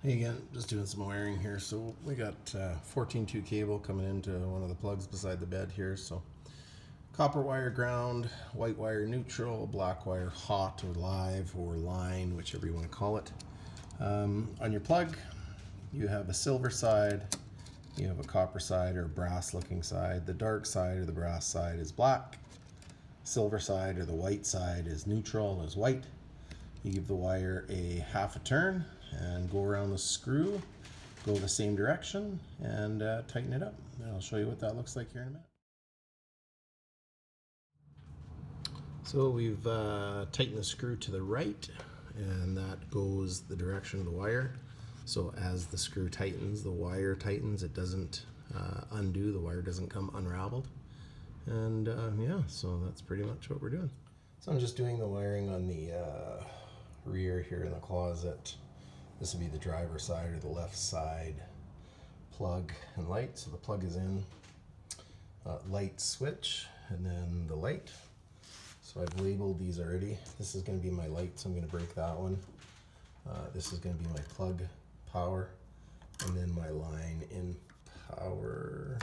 Hey again, just doing some wiring here. So we got 14-2 cable coming into one of the plugs beside the bed here. So copper wire ground, white wire neutral, black wire hot or live or line, whichever you want to call it. On your plug, you have a silver side, you have a copper side or a brass looking side. The dark side or the brass side is black. Silver side or the white side is neutral, is white. You give the wire a half a turn and go around the screw, go the same direction, and tighten it up. And I'll show you what that looks like here in a minute. So we've tightened the screw to the right, and that goes the direction of the wire. So as the screw tightens, the wire tightens. It doesn't undo, the wire doesn't come unraveled. And yeah, so that's pretty much what we're doing. So I'm just doing the wiring on the rear here in the closet. This would be the driver's side or the left side plug and light. So the plug is in, light switch, and then the light. So I've labeled these already. This is going to be my light, so I'm going to break that one. This is going to be my plug power, and then my line in power.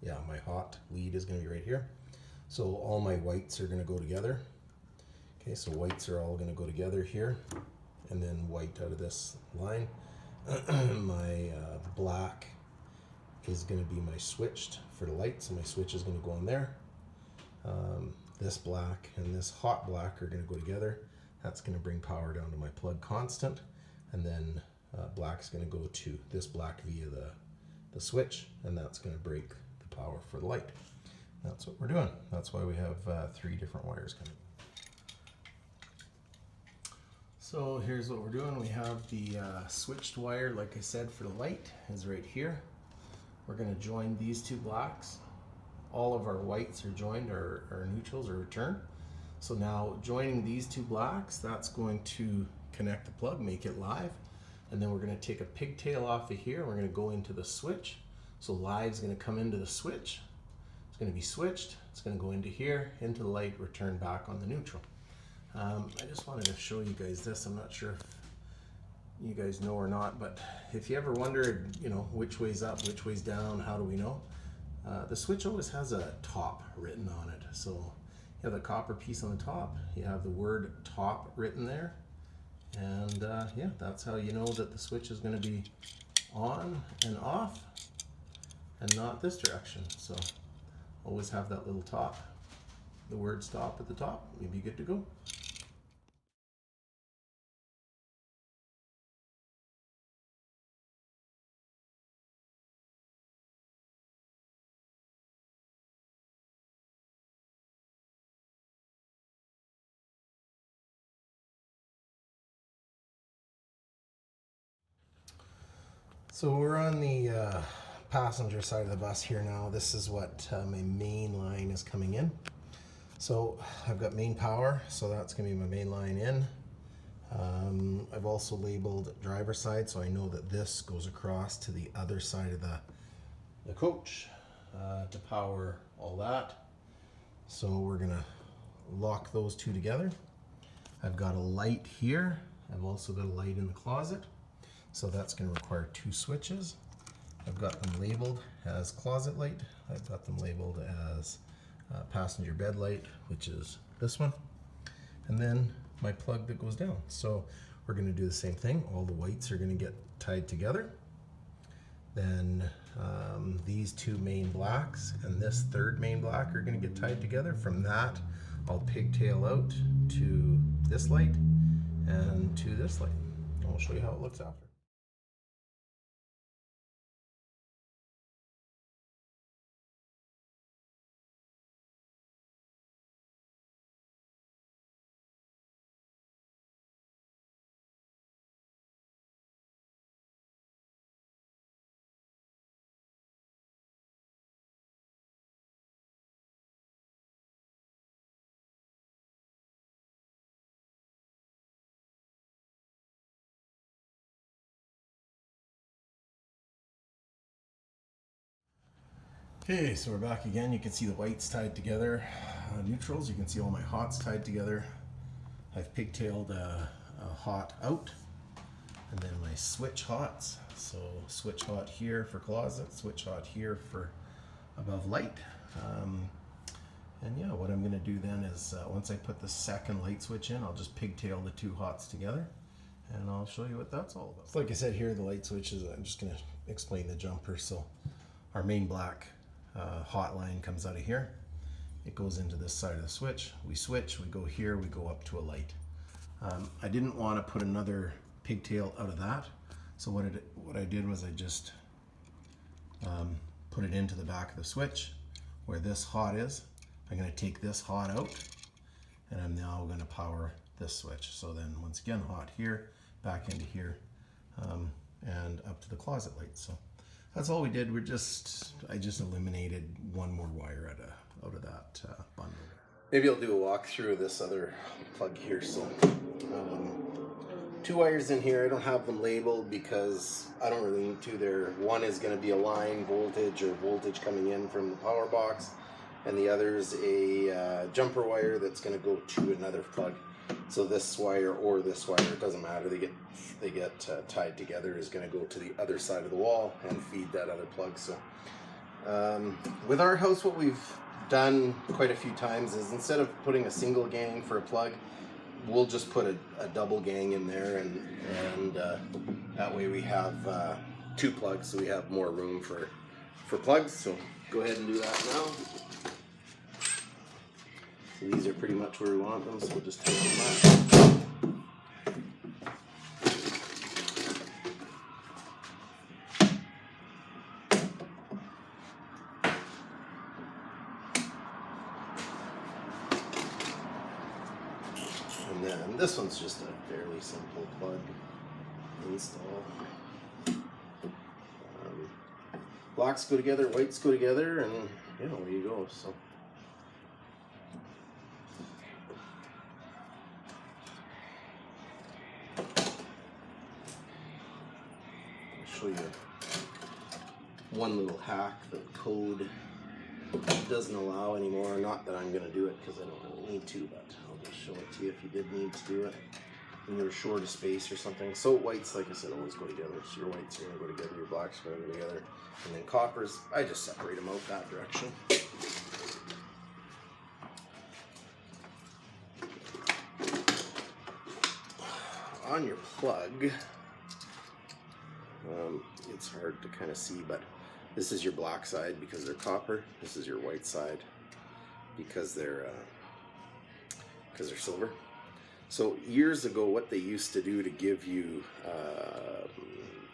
Yeah, my hot lead is going to be right here. So all my whites are going to go together. Okay, so whites are all going to go together here, and then white out of this line. My black is going to be my switched for the light, so my switch is going to go on there. This black and this hot black are going to go together. That's going to bring power down to my plug constant, and then black is going to go to this black via the switch, and that's going to break the power for the light. That's what we're doing. That's why we have 3 different wires coming. So here's what we're doing. We have the switched wire, like I said, for the light is right here. We're going to join these 2 blacks. All of our whites are joined, our neutrals are returned. So now joining these 2 blacks, that's going to connect the plug, make it live. And then we're going to take a pigtail off of here. We're going to go into the switch. So live is going to come into the switch. It's going to be switched. It's going to go into here, into the light, return back on the neutral. I just wanted to show you guys this. I'm not sure if you guys know or not, but if you ever wondered, which way's up, which way's down, how do we know? The switch always has a top written on it. So you have the copper piece on the top, you have the word top written there, and yeah, that's how you know that the switch is going to be on and off and not this direction. So always have that little top, the word stop at the top, you'll be good to go. So we're on the passenger side of the bus here now. This is what my main line is coming in. So I've got main power, so that's going to be my main line in. I've also labeled driver side, so I know that this goes across to the other side of the coach to power all that. So we're going to lock those 2 together. I've got a light here. I've also got a light in the closet. So that's going to require 2 switches. I've got them labeled as closet light. I've got them labeled as passenger bed light, which is this one. And then my plug that goes down. So we're going to do the same thing. All the whites are going to get tied together. Then these 2 main blacks and this 3rd main black are going to get tied together. From that, I'll pigtail out to this light and to this light. I'll show you how it looks after. Okay, so we're back again. You can see the whites tied together, neutrals. You can see all my hots tied together. I've pigtailed a hot out. And then my switch hots. So switch hot here for closet, switch hot here for above light. And yeah, what I'm going to do then is once I put the second light switch in, I'll just pigtail the two hots together, and I'll show you what that's all about. So like I said here, the light switches, I'm just going to explain the jumper. So our main black hot line comes out of here. It goes into this side of the switch. We switch, we go here, we go up to a light. I didn't want to put another pigtail out of that. So what I did was I just put it into the back of the switch where this hot is. I'm going to take this hot out, and I'm now going to power this switch. So then once again, hot here, back into here, and up to the closet light. So that's all we did. I just eliminated one more wire out of that bundle. Maybe I'll do a walkthrough of this other plug here. So two wires in here. I don't have them labeled because I don't really need to. One is going to be a line voltage or voltage coming in from the power box, and the other is a jumper wire that's going to go to another plug. So this wire or this wire, it doesn't matter. They get tied together, is going to go to the other side of the wall and feed that other plug. So with our house, what we've done quite a few times is instead of putting a single gang for a plug, we'll just put a double gang in there, and that way we have two plugs, so we have more room for plugs. So go ahead and do that now. So these are pretty much where we want them, so we'll just take them back. And then this one's just a fairly simple plug install. Blacks go together, whites go together, and you know, there you go. So I'll show you one little hack that code doesn't allow anymore. Not that I'm going to do it because I don't really need to, but I'll just show it to you if you did need to do it and you're short of space or something. So whites, like I said, always go together. So your whites are going to go together, your blacks are going to go together, and then coppers, I just separate them out that direction. On your plug, it's hard to kind of see, but this is your black side because they're copper. This is your white side because they're silver. So years ago, what they used to do to give you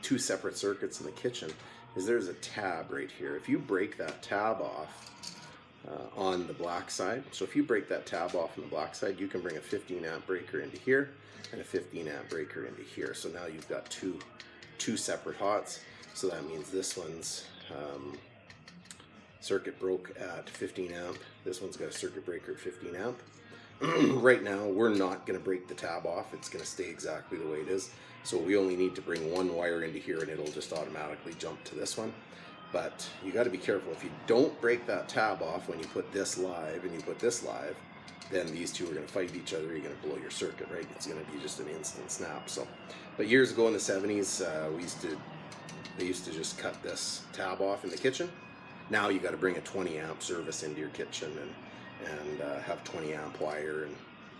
two separate circuits in the kitchen is there's a tab right here. If you break that tab off on the black side, so if you break that tab off on the black side, you can bring a 15 amp breaker into here and a 15 amp breaker into here. So now you've got two separate hots. So that means this one's circuit broke at 15 amp. This one's got a circuit breaker at 15 amp. Right now, we're not going to break the tab off. It's going to stay exactly the way it is. So we only need to bring one wire into here and it'll just automatically jump to this one. But you got to be careful. If you don't break that tab off when you put this live and you put this live, then these two are going to fight each other. You're going to blow your circuit, right? It's going to be just an instant snap. So, but years ago in the 70s, they used to just cut this tab off in the kitchen. Now you got to bring a 20 amp service into your kitchen and have 20 amp wire and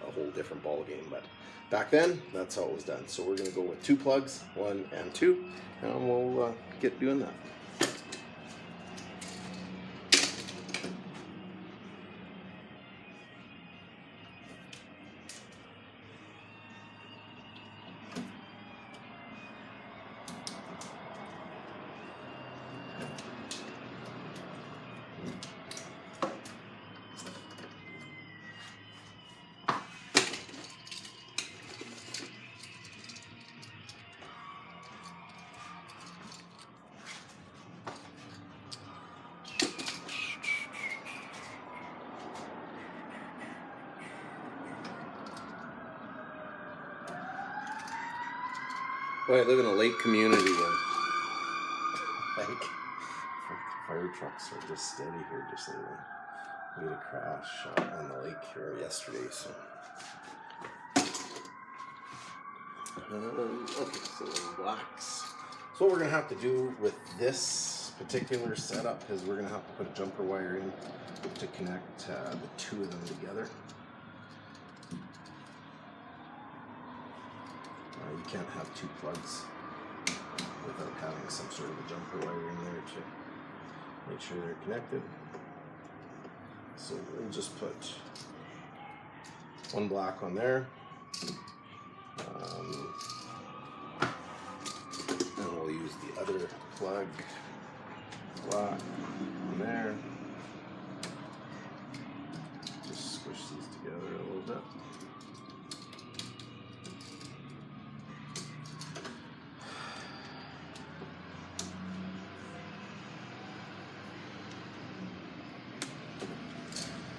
a whole different ball game. But back then, that's how it was done. So we're going to go with two plugs, 1 and 2, and we'll get doing that. Well, I live in a lake community and like fire trucks are just steady here, just like we had a crash on the lake here yesterday. So Okay, so blacks. So what we're going to have to do with this particular setup is we're going to have to put a jumper wire in to connect the two of them together. You can't have two plugs without having some sort of a jumper wire in there to make sure they're connected. So we'll just put one block on there. And we'll use the other plug block on there. Just squish these together a little bit.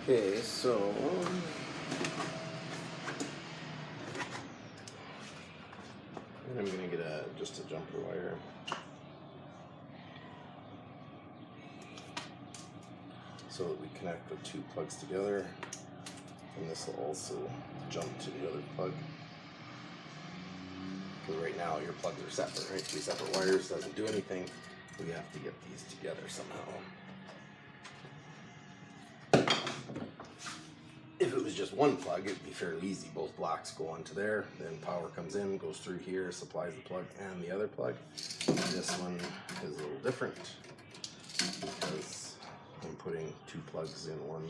Okay, so I'm going to get just a jumper wire. So that we connect the two plugs together, and this will also jump to the other plug. Because right now your plugs are separate, right? Two separate wires doesn't do anything. We have to get these together somehow. If it was just one plug, it'd be fairly easy. Both blocks go onto there, then power comes in, goes through here, supplies the plug and the other plug. This one is a little different because I'm putting two plugs in one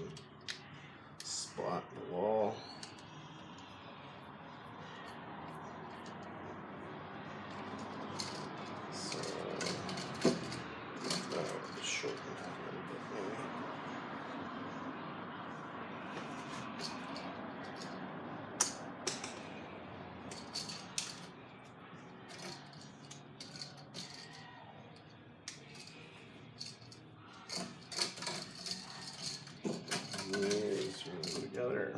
spot in the wall. So I'll shorten that a little bit maybe. Together.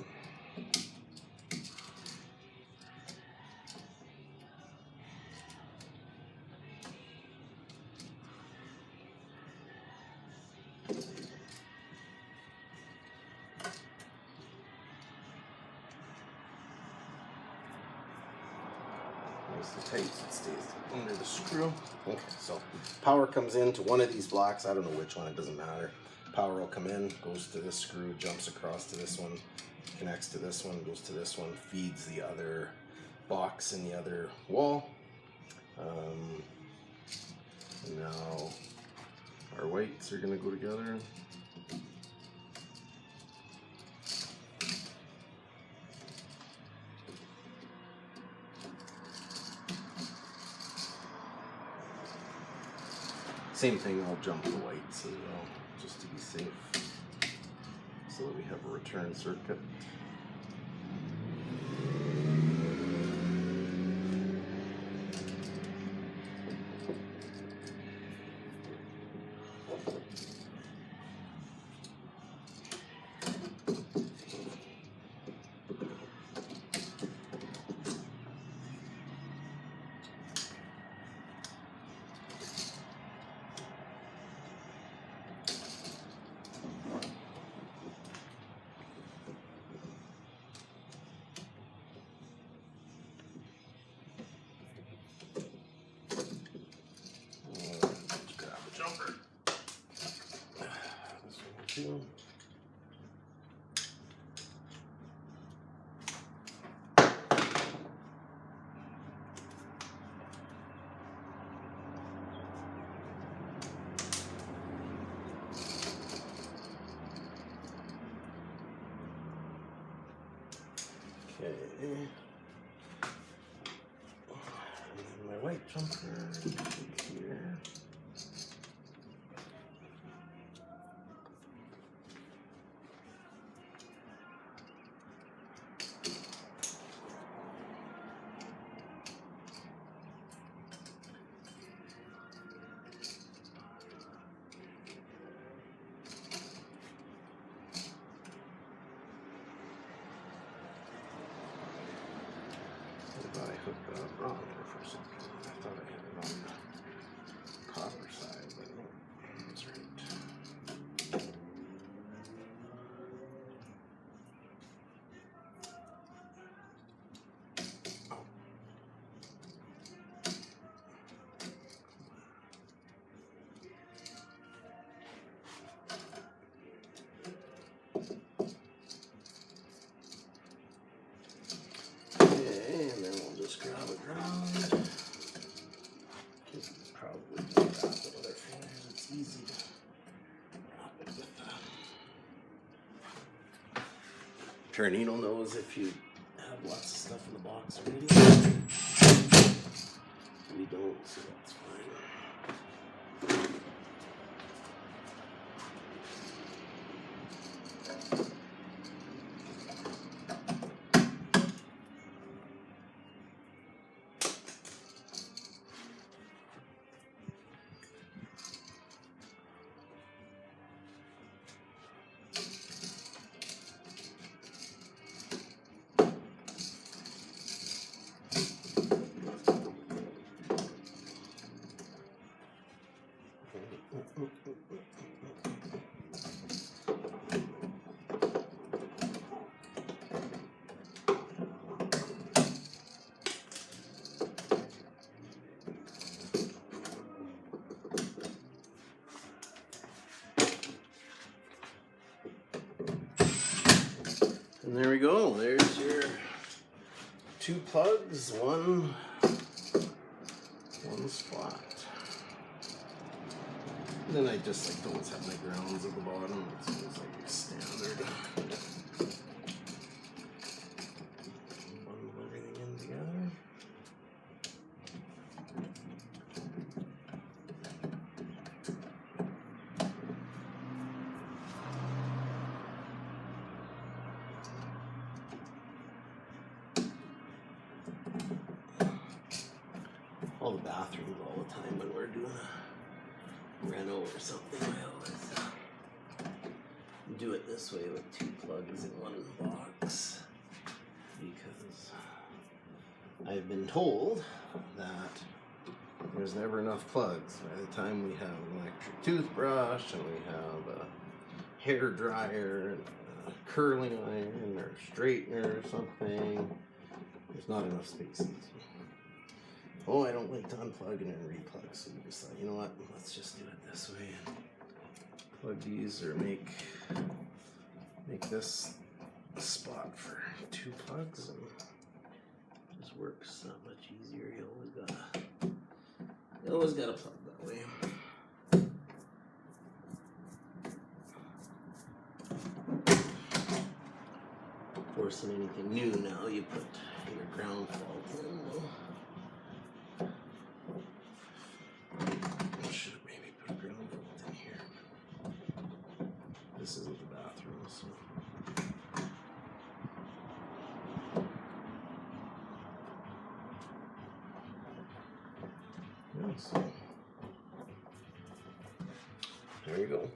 Nice and tight, it stays under the screw. Okay, so power comes into one of these blocks. I don't know which one, it doesn't matter. Power will come in, goes to this screw, jumps across to this one, connects to this one, goes to this one, feeds the other box in the other wall. Now our whites are going to go together. Same thing, I'll jump the whites as well, just to be safe, so that we have a return circuit. Two. Okay. And then my white jumper here. I hooked that up wrong there for a second. I thought I had it on the copper side, but no, that's right. Oh. Tornado knows if you have lots of stuff in the box already. We don't, so that's fine. And there we go. There's your 2 plugs, one spot. And then I just like to always have my grounds at the bottom. It's always like standard. Bundle everything in together. All the bathrooms all the time when we're doing a reno or something, I always do it this way with 2 plugs in one box, because I've been told that there's never enough plugs. By the time we have an electric toothbrush and we have a hair dryer and a curling iron or straightener or something, there's not enough spaces. Oh, I don't like to unplug and then replug, so we just thought, you know what, let's just do it this way and plug these, or make this a spot for 2 plugs, and it just works that much easier. You always gotta plug that way. Of course, in anything new now, you put your ground fault in. This isn't the bathroom, so. Yeah, so there you go.